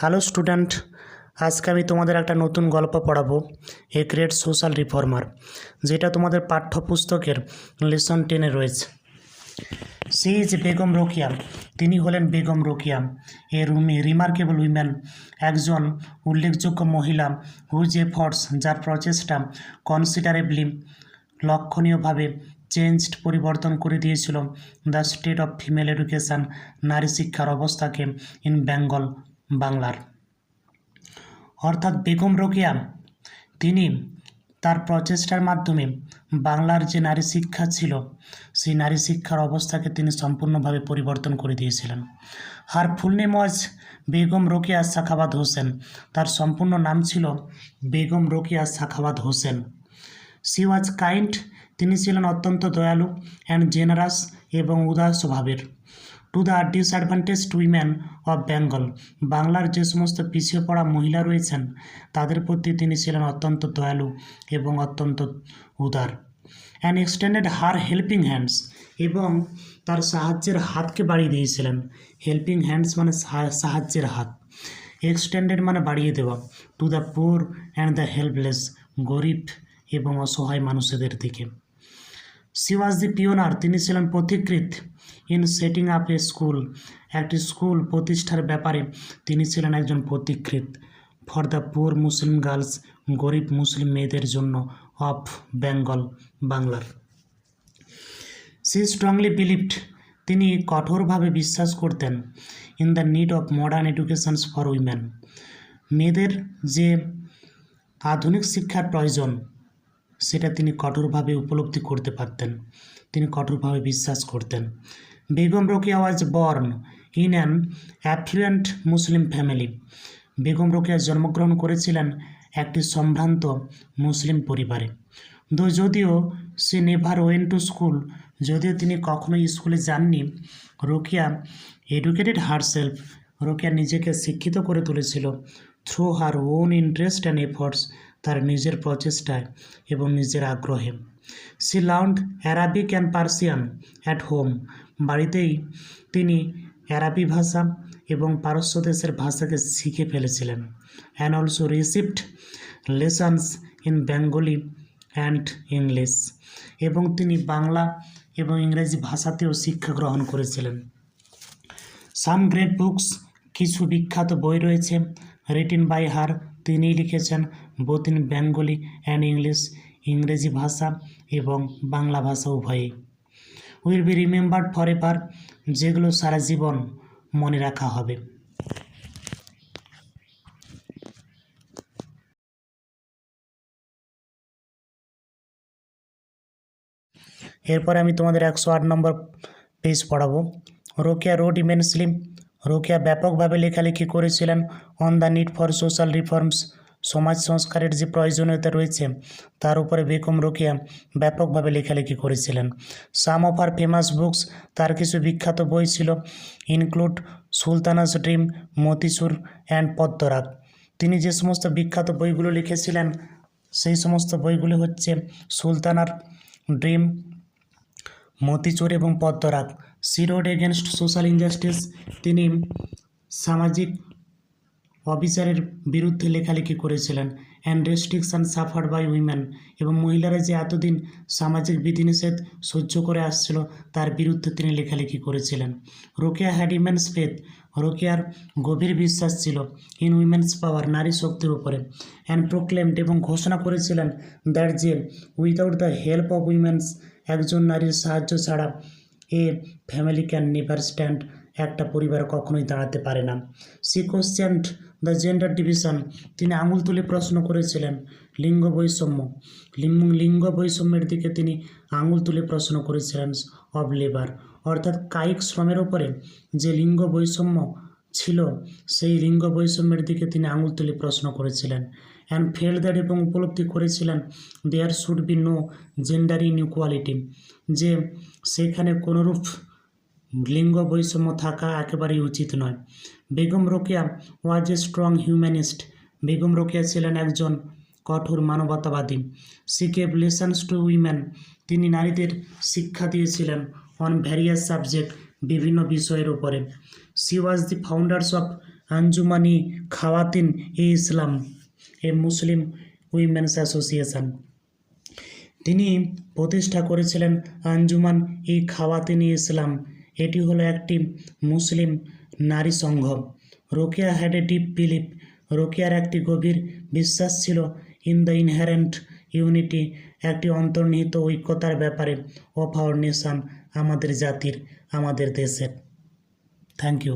Hello student, আজকে আমি তোমাদের একটা নতুন গল্প পড়াবো, এ গ্রেট সোশ্যাল রিফর্মার, যেটা তোমাদের পাঠ্যপুস্তকের লেসন 10-এ রয়েছে। She is Begum Rokeya. তিনি হলেন Begum Rokeya, a remarkable woman, একজন উল্লেখযোগ্য মহিলা হুইজ এফর্টস, যার প্রচেষ্টা কনসিডারেবলি, লক্ষণীয়ভাবে পরিবর্তন করে দিয়েছিল the state of female education, নারী শিক্ষার অবস্থাকে ইন বেঙ্গল, বাংলার। অর্থাৎ বেগম রোকেয়া তিনি তার প্রচেষ্টার মাধ্যমে বাংলার যে নারী শিক্ষা ছিল সেই নারী শিক্ষার অবস্থাকে তিনি সম্পূর্ণভাবে পরিবর্তন করে দিয়েছিলেন। Her full name was Begum Rokeya Sakhawat Hossain. তার সম্পূর্ণ নাম ছিল Begum Rokeya Sakhawat Hossain. She was kind. তিনি ছিলেন অত্যন্ত দয়ালু অ্যান্ড জেনারাস এবং উদার স্বভাবের। To the disadvantaged women of Bengal, বাংলার যে সমস্ত পিছিয়ে পড়া মহিলা রয়েছেন তাদের প্রতি তিনি ছিলেন অত্যন্ত দয়ালু এবং অত্যন্ত উদার। And extended her helping hands, এবং তার সাহায্যের হাতকে বাড়িয়ে দিয়েছিলেন। হেল্পিং হ্যান্ডস মানে সাহায্যের হাত, এক্সটেন্ডেড মানে বাড়িয়ে দেওয়া। To the poor and the helpless, গরিব এবং অসহায় মানুষদের দিকে। She was the pioneer. তিনি ছিলেন পথিকৃৎ in setting up a school, একটি স্কুল প্রতিষ্ঠার ব্যাপারে তিনি ছিলেন একজন পথিকৃৎ। For the poor Muslim girls, গরিব মুসলিম মেয়েদের জন্য, অফ বেঙ্গল, বাংলার। She strongly believed. তিনি কঠোরভাবে বিশ্বাস করতেন in the need of modern educations for women, মেয়েদের যে আধুনিক শিক্ষার প্রয়োজন সেটা তিনি কঠোরভাবে উপলব্ধি করতে পারতেন, তিনি কঠোরভাবে বিশ্বাস করতেন। Begum Rokeya was born in an effluent Muslim family. Begum Rokeya জন্মগ্রহণ করেছিলেন একটি সম্ভ্রান্ত মুসলিম পরিবারে। যদিও সে নেভার ওয়েন টু স্কুল, যদিও তিনি কখনোই স্কুলে যাননি, রোকেয়া এডুকেটেড হারসেলফ, রোকেয়া নিজেকে শিক্ষিত করে তুলেছিল through her own interest and efforts, তার নিজের প্রচেষ্টায় এবং নিজের আগ্রহে। She learned Arabic and Persian at home, বাড়িতেই তিনি অ্যারাবি ভাষা এবং পারস্য দেশের ভাষাকে শিখে ফেলেছিলেন। And also received lessons in Bengali and English, এবং তিনি বাংলা এবং ইংরেজি ভাষাতেও শিক্ষা গ্রহণ করেছিলেন। সাম গ্রেট বুকস, কিছু বিখ্যাত বই রয়েছে, রিটেন বাই হার, তিনিই লিখেছেন, both in Bengali and English, ইংরেজি ভাষা এবং বাংলা ভাষা উভয়েই। Will be remembered for ever, যেগুলো সারা জীবন মনে রাখা হবে। এরপরে আমি তোমাদের 108 নম্বর পেজ পড়াবো। Rokeya road immensely. রোকেয়া ব্যাপকভাবে লেখালেখি করেছিলেন on the need for social reforms, সমাজ সংস্কারের যে প্রয়োজনীয়তা রয়েছে তার উপরে বেগম রোকেয়া ব্যাপকভাবে লেখালেখি করেছিলেন। সাম অফ আর ফেমাস বুকস, তার কিছু বিখ্যাত বই ছিল, include Sultana's dream, motichoor and Padmarag. তিনি যে সমস্ত বিখ্যাত বইগুলো লিখেছিলেন সেই সমস্ত বইগুলি হচ্ছে সুলতানার ড্রিম, মতিচুর এবং Padmarag. She wrote against social injustice, তিনি সামাজিক অবিচারের বিরুদ্ধে লেখালেখি করেছিলেন। And restriction suffered by women, এবং মহিলারা যে এতদিন সামাজিক বিধিনিষেধ সহ্য করে আসছিল তার বিরুদ্ধে তিনি লেখালেখি করেছিলেন। রোকেয়া হ্যাড ইমেন্স ফেথ, রোকেয়ার গভীর বিশ্বাস ছিল ইন উইমেন্স পাওয়ার, নারী শক্তির উপরে। অ্যান্ড প্রোক্লেমড, এবং ঘোষণা করেছিলেন দ্যাট যে without the help of women's, একজন নারীর সাহায্য ছাড়া এ ফ্যামিলি ক্যান নেভার স্ট্যান্ড, একটা পরিবার কখনোই দাঁড়াতে পারে না। সি কোশ্চেন্ড দ্য জেন্ডার ডিভিশন, তিনি আঙুল তুলে প্রশ্ন করেছিলেন লিঙ্গ বৈষম্য, লিঙ্গ বৈষম্যের দিকে তিনি আঙুল তুলে প্রশ্ন করেছিলেন অব লেবার, অর্থাৎ কায়িক শ্রমের ওপরে যে লিঙ্গ বৈষম্য ছিল সেই লিঙ্গ বৈষম্যের দিকে তিনি আঙুল তুলে প্রশ্ন করেছিলেন। অ্যান্ড ফেল দ্যাট, এবং উপলব্ধি করেছিলেন there should be no gender inequality, যে সেখানে কোনোরূপ লিঙ্গ বৈষম্য থাকা একেবারেই উচিত নয়। Begum Rokeya was a strong humanist, Begum Rokeya ছিলেন একজন কঠোর মানবতাবাদী। She gave lessons to women, তিনি নারীদের শিক্ষা দিয়েছিলেন অন ভ্যারিয়াস সাবজেক্ট, বিভিন্ন বিষয়ের উপরে। She was the founders of Anjuman-e Khawateen e Islam, a Muslim women's association. তিনি প্রতিষ্ঠা করেছিলেন আঞ্জুমান ই খাওয়াতিন ই ইসলাম। এটি হলো একটি মুসলিম নারী সংঘ। Rokeya had a deep belief, রোকেয়ার একটি গভীর বিশ্বাস ছিল ইন দ্য ইনহারেন্ট ইউনিটি, একটি অন্তর্নিহিত ঐক্যতার ব্যাপারে, অফ আওয়ার নেশন, আমাদের জাতির, আমাদের দেশের। Thank you.